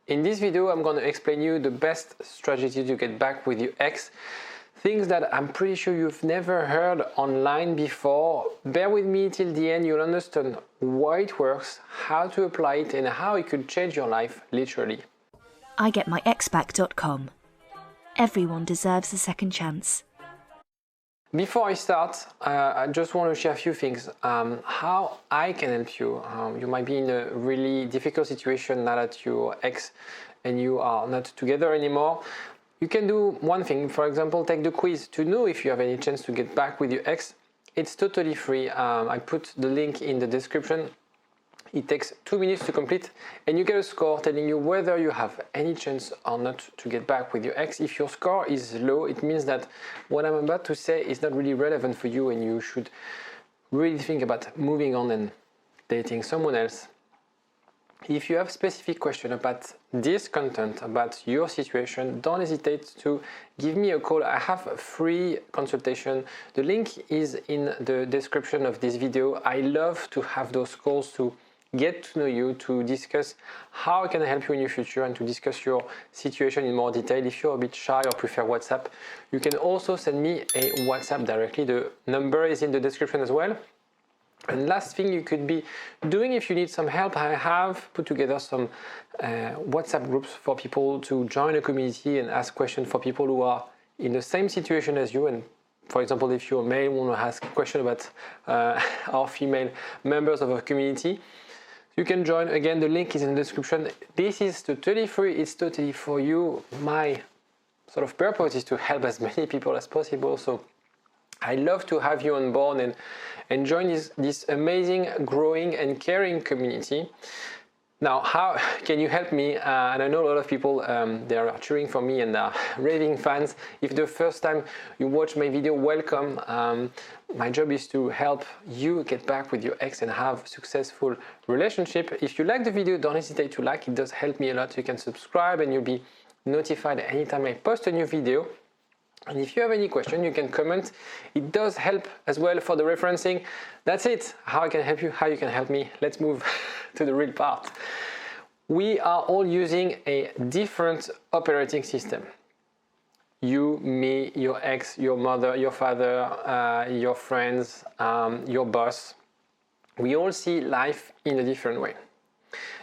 In this video, I'm going to explain you the best strategy to get back with your ex. Things that I'm pretty sure you've never heard online before. Bear with me till the end, you'll understand why it works, how to apply it, and how it could change your life, literally. IGetMyExBack.com. Everyone deserves a second chance. Before I start, I just want to share a few things. How I can help you. You might be in a really difficult situation now that your ex and you are not together anymore. You can do one thing, for example, take the quiz to know if you have any chance to get back with your ex. It's totally free. I put the link in the description. It takes 2 minutes to complete and you get a score telling you whether you have any chance or not to get back with your ex. If your score is low, it means that what I'm about to say is not really relevant for you and you should really think about moving on and dating someone else. If you have specific questions about this content, about your situation, don't hesitate to give me a call. I have a free consultation. The link is in the description of this video. I love to have those calls to get to know you, to discuss how I can help you in your future and to discuss your situation in more detail. If you're a bit shy or prefer WhatsApp, you can also send me a WhatsApp directly. The number is in the description as well. And last thing you could be doing if you need some help, I have put together some WhatsApp groups for people to join a community and ask questions for people who are in the same situation as you. And for example, if you're a male, want to ask a question about our female members of a community, you can join. Again, the link is in the description. This is totally free. It's totally for you. My sort of purpose is to help as many people as possible. So I love to have you on board and join this amazing, growing and caring community. Now, how can you help me? And I know a lot of people, they are cheering for me and are raving fans. If the first time you watch my video, welcome. My job is to help you get back with your ex and have a successful relationship. If you like the video, don't hesitate to like. It does help me a lot. You can subscribe and you'll be notified anytime I post a new video. And if you have any question, you can comment. It does help as well for the referencing. That's it. How I can help you, how you can help me. Let's move to the real part. We are all using a different operating system. You, me, your ex, your mother, your father, your friends, your boss. We all see life in a different way.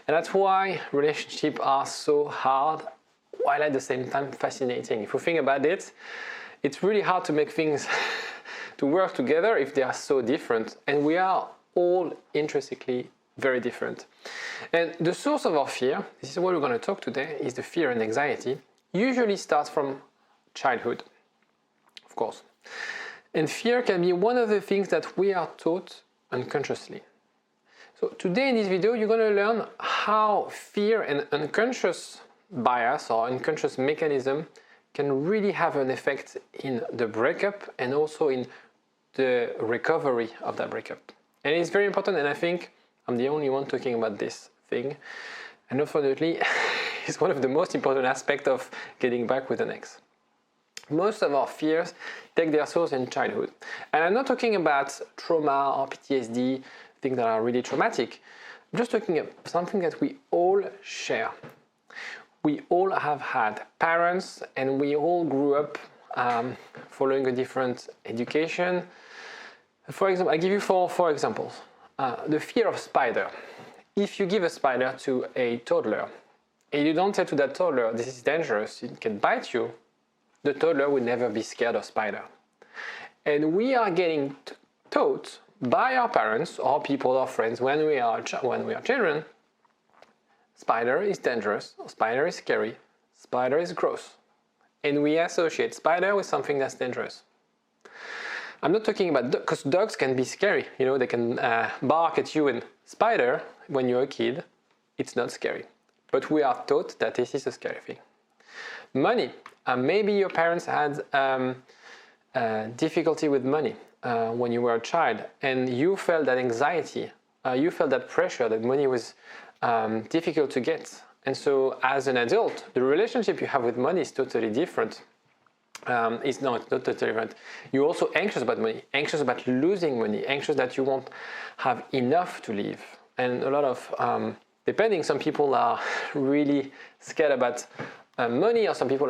And that's why relationships are so hard, while at the same time fascinating. If you think about it, it's really hard to make things to work together if they are so different. And we are all intrinsically very different. And the source of our fear, this is what we're going to talk today, is the fear and anxiety, usually starts from childhood, of course. And fear can be one of the things that we are taught unconsciously. So today in this video, you're going to learn how fear and unconscious bias or unconscious mechanism can really have an effect in the breakup and also in the recovery of that breakup. And it's very important, and I think I'm the only one talking about this thing. And unfortunately, it's one of the most important aspects of getting back with an ex. Most of our fears take their source in childhood. And I'm not talking about trauma or PTSD, things that are really traumatic. I'm just talking about something that we all share. We all have had parents and we all grew up following a different education. For example, I give you four examples. The fear of spider. If you give a spider to a toddler and you don't tell to that toddler, this is dangerous, it can bite you, the toddler will never be scared of spider. And we are getting taught by our parents or people or friends when we are children, spider is dangerous, spider is scary, spider is gross. And we associate spider with something that's dangerous. I'm not talking about because dogs can be scary. You know, they can bark at you, and spider, when you're a kid, it's not scary. But we are taught that this is a scary thing. Money. Maybe your parents had difficulty with money when you were a child, and you felt that anxiety, you felt that pressure, that money was difficult to get. And so as an adult, the relationship you have with money is totally different. It's not totally different. You're also anxious about money, anxious about losing money, anxious that you won't have enough to live. And a lot of depending, some people are really scared about money, or some people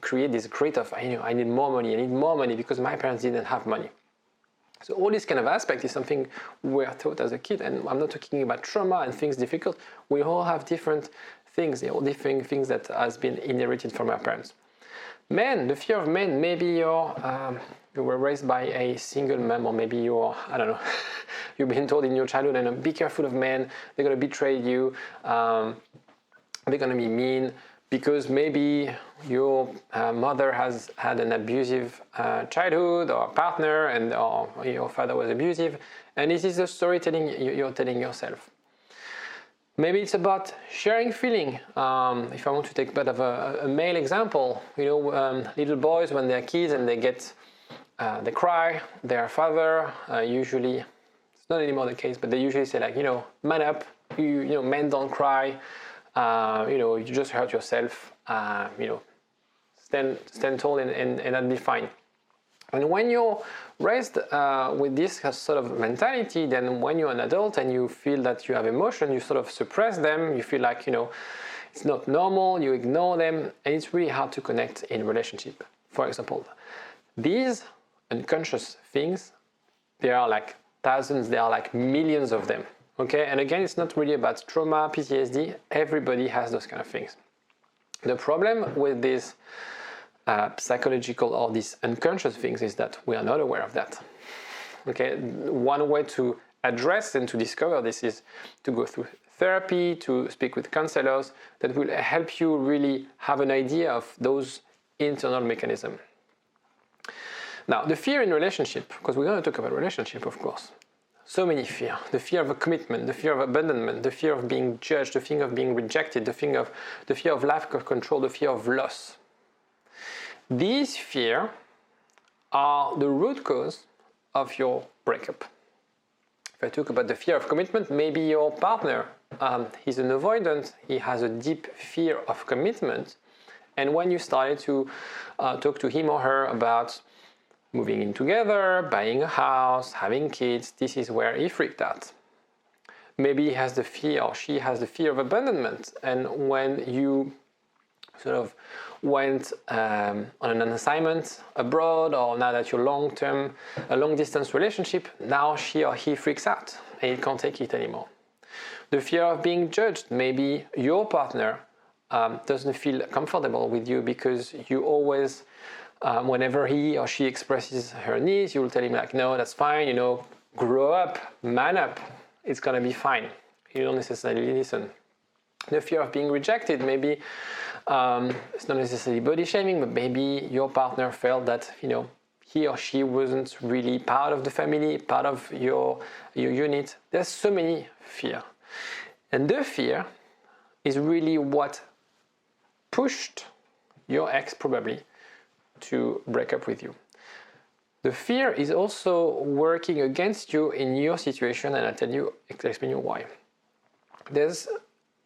create this grit of, I need more money because my parents didn't have money. So all this kind of aspect is something we're taught as a kid, and I'm not talking about trauma and things difficult. We all have different things, different things that has been inherited from our parents. Men, the fear of men, maybe you were raised by a single mom, or maybe I don't know, you've been told in your childhood, and be careful of men, they're going to betray you, they're going to be mean, because maybe your mother has had an abusive childhood, or partner, or your father was abusive, and this is the storytelling you're telling yourself. Maybe it's about sharing feeling. If I want to take a bit of a male example, little boys, when they're kids and they cry, their father usually, it's not anymore the case, but they usually say like, man up, men don't cry, you just hurt yourself, stand tall and that'll be fine. And when you're raised with this sort of mentality, then when you're an adult and you feel that you have emotion, you sort of suppress them, you feel like, it's not normal, you ignore them, and it's really hard to connect in relationship. For example, these unconscious things, there are like thousands, there are like millions of them. Okay, and again, it's not really about trauma, PTSD, everybody has those kind of things. The problem with these psychological or these unconscious things is that we are not aware of that. Okay, one way to address and to discover this is to go through therapy, to speak with counselors that will help you really have an idea of those internal mechanisms. Now, the fear in relationship, because we're going to talk about relationship, of course. So many fear. The fear of a commitment, the fear of abandonment, the fear of being judged, the fear of being rejected, the fear of lack of control, the fear of loss. These fears are the root cause of your breakup. If I talk about the fear of commitment, maybe your partner, he's an avoidant, he has a deep fear of commitment, and when you started to talk to him or her about moving in together, buying a house, having kids, this is where he freaked out. Maybe he has the fear, or she has the fear of abandonment, and when you sort of went on an assignment abroad, or now that you're a long-distance relationship, now she or he freaks out and he can't take it anymore. The fear of being judged, maybe your partner doesn't feel comfortable with you because you always, whenever he or she expresses her needs, you will tell him like, no, that's fine, grow up, man up, it's gonna be fine. You don't necessarily listen. The fear of being rejected, maybe it's not necessarily body shaming, but maybe your partner felt that he or she wasn't really part of the family, part of your unit. There's so many fear, and the fear is really what pushed your ex probably to break up with you. The fear is also working against you in your situation, and I'll explain you why. There's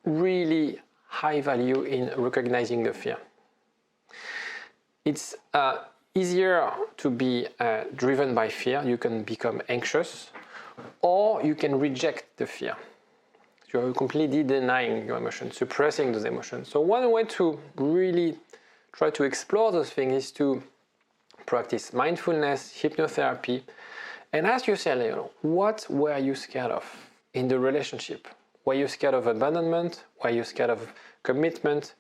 really high value in recognizing the fear. It's easier to be driven by fear. You can become anxious, or you can reject the fear. You're completely denying your emotions, suppressing those emotions. So one way to really try to explore those things is to practice mindfulness, hypnotherapy, and ask yourself, what were you scared of in the relationship? Were you scared of abandonment? Were you scared of commitment?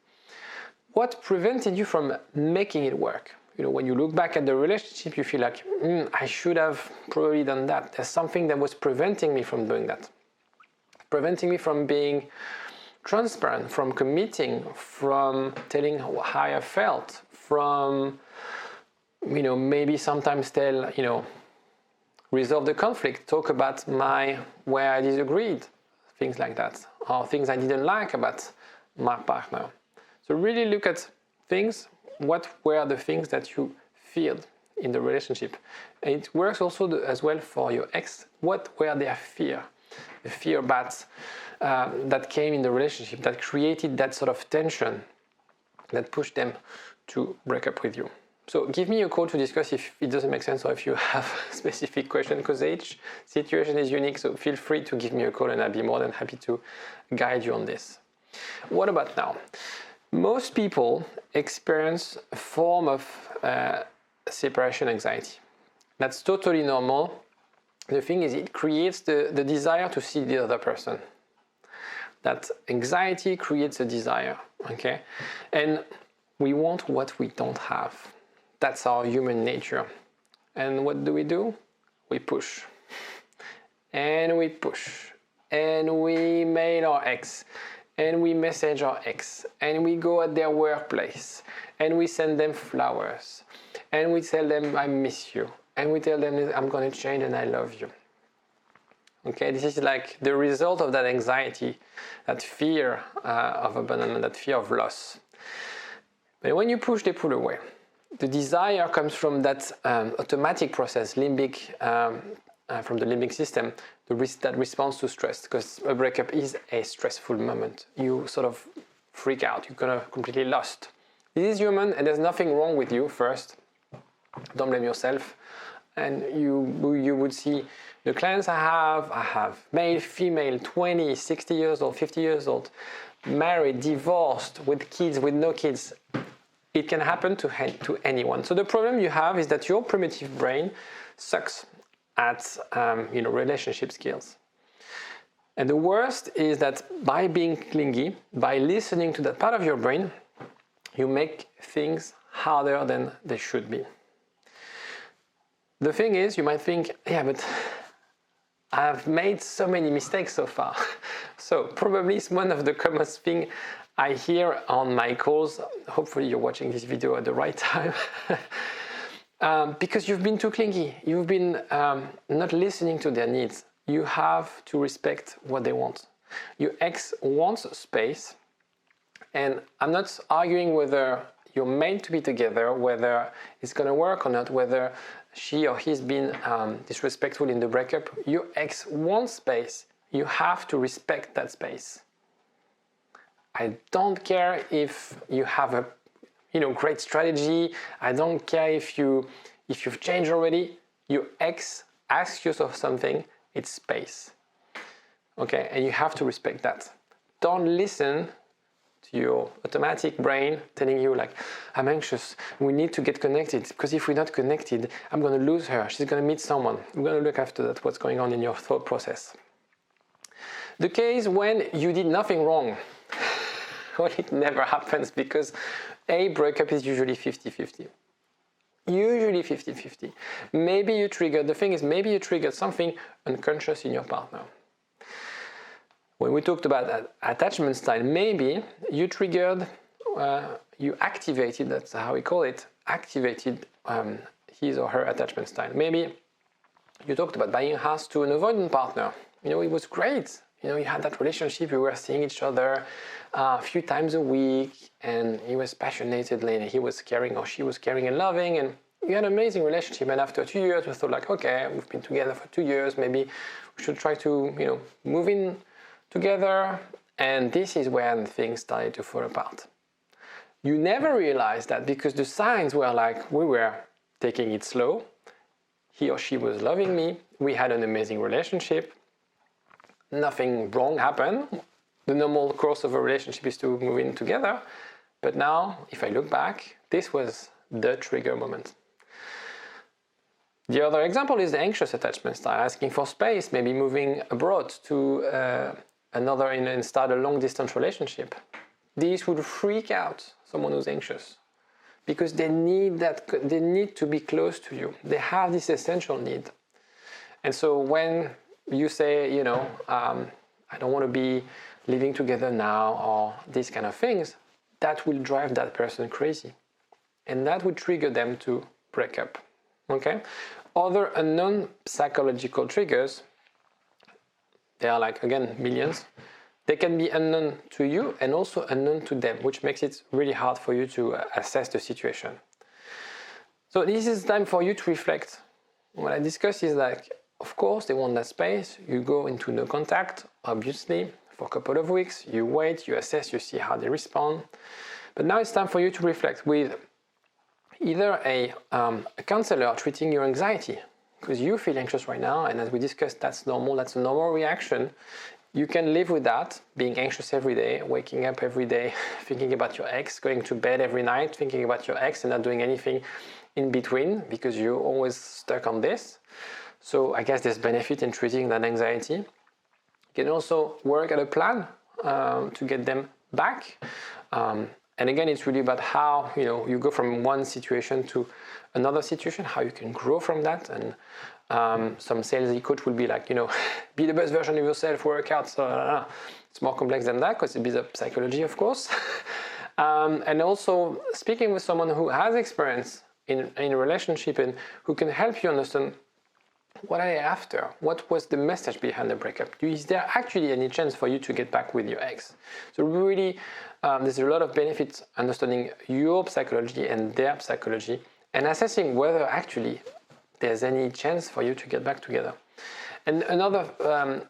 What prevented you from making it work? When you look back at the relationship, you feel like, I should have probably done that. There's something that was preventing me from doing that. Preventing me from being transparent, from committing, from telling how I felt, from, maybe sometimes resolve the conflict, talk about where I disagreed, things like that, or things I didn't like about my partner. So really look at things, what were the things that you feared in the relationship. And it works also as well for your ex. What were their fear? The fear about that came in the relationship, that created that sort of tension, that pushed them to break up with you. So give me a call to discuss if it doesn't make sense or if you have a specific question, because each situation is unique. So feel free to give me a call and I'll be more than happy to guide you on this. What about now? Most people experience a form of separation anxiety. That's totally normal. The thing is, it creates the desire to see the other person. That anxiety creates a desire, okay? And we want what we don't have. That's our human nature. And what do? We push. And we push. And we mail our ex. And we message our ex. And we go at their workplace. And we send them flowers. And we tell them, I miss you. And we tell them, I'm going to change and I love you. Okay, this is like the result of that anxiety, that fear of abandonment, that fear of loss. But when you push, they pull away. The desire comes from that automatic process, limbic, from the limbic system, that responds to stress, because a breakup is a stressful moment. You sort of freak out, you're kind of completely lost. This is human and there's nothing wrong with you first. Don't blame yourself. And you would see the clients I have male, female, 20, 60 years old, 50 years old, married, divorced, with kids, with no kids. It can happen to anyone. So the problem you have is that your primitive brain sucks at relationship skills. And the worst is that by being clingy, by listening to that part of your brain, you make things harder than they should be. The thing is, you might think, yeah, but I've made so many mistakes so far. So probably it's one of the common things I hear on my calls. Hopefully you're watching this video at the right time. Because you've been too clingy. You've been not listening to their needs. You have to respect what they want. Your ex wants space. And I'm not arguing whether you're meant to be together, whether it's going to work or not, whether she or he's been disrespectful in the breakup. Your ex wants space. You have to respect that space. I don't care if you have a great strategy. I don't care if you've changed already. Your ex asks you for something, it's space. Okay, and you have to respect that. Don't listen to your automatic brain telling you like, I'm anxious, we need to get connected, because if we're not connected, I'm going to lose her, she's going to meet someone. I'm going to look after that, what's going on in your thought process. The case when you did nothing wrong, well, it never happens, because a breakup is usually 50-50. Usually 50-50. Maybe you triggered something unconscious in your partner. When we talked about attachment style, maybe you triggered, you activated, that's how we call it, activated his or her attachment style. Maybe you talked about buying a house to an avoidant partner. It was great. You had that relationship, you were seeing each other a few times a week, and he was passionately, and he was caring or she was caring and loving, and you had an amazing relationship. And after 2 years, we thought like, okay, we've been together for 2 years, maybe we should try to, move in together. And this is when things started to fall apart. You never realized that, because the signs were like, we were taking it slow. He or she was loving me. We had an amazing relationship. Nothing wrong happened. The normal course of a relationship is to move in together. But now, if I look back, this was the trigger moment. The other example is the anxious attachment style, asking for space, maybe moving abroad to and start a long-distance relationship. This would freak out someone who's anxious, because they need to be close to you. They have this essential need. And so when you say, I don't want to be living together now, or these kind of things, that will drive that person crazy. And that would trigger them to break up. Okay? Other unknown psychological triggers, they are like, again, millions. They can be unknown to you and also unknown to them, which makes it really hard for you to assess the situation. So this is time for you to reflect. What I discussed is like, of course, they want that space. You go into no contact, obviously, for a couple of weeks. You wait, you assess, you see how they respond. But now it's time for you to reflect with either a counselor treating your anxiety, because you feel anxious right now, and as we discussed, that's normal, that's a normal reaction. You can live with that, being anxious every day, waking up every day, thinking about your ex, going to bed every night, thinking about your ex and not doing anything in between because you're always stuck on this. So I guess there's benefit in treating that anxiety. You can also work at a plan to get them back. And again, it's really about how you go from one situation to another situation, how you can grow from that. And some salesy coach will be like, be the best version of yourself, work out. So it's more complex than that because it's a bit of psychology, of course. And also speaking with someone who has experience in a relationship and who can help you understand what are they after? What was the message behind the breakup? Is there actually any chance for you to get back with your ex? So really, there's a lot of benefits understanding your psychology and their psychology and assessing whether actually there's any chance for you to get back together. And another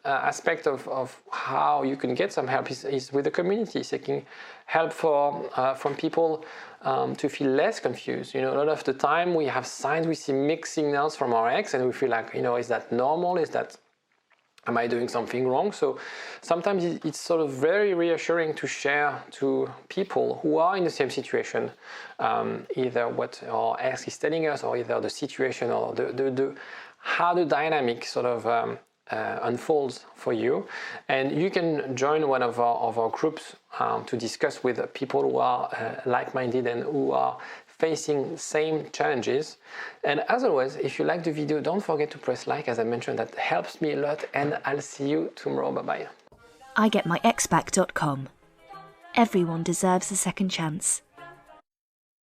aspect of how you can get some help is with the community, seeking help from people to feel less confused. A lot of the time we have signs, we see mixed signals from our ex, and we feel like, is that normal? Am I doing something wrong? So sometimes it's sort of very reassuring to share to people who are in the same situation, either what our ex is telling us, or either the situation or how the dynamic sort of unfolds for you. And you can join one of our groups to discuss with people who are like-minded and who are facing same challenges. And as always, if you like the video, don't forget to press like, as I mentioned, that helps me a lot, and I'll see you tomorrow. Bye-bye. IGetMyExBack.com. Everyone deserves a second chance.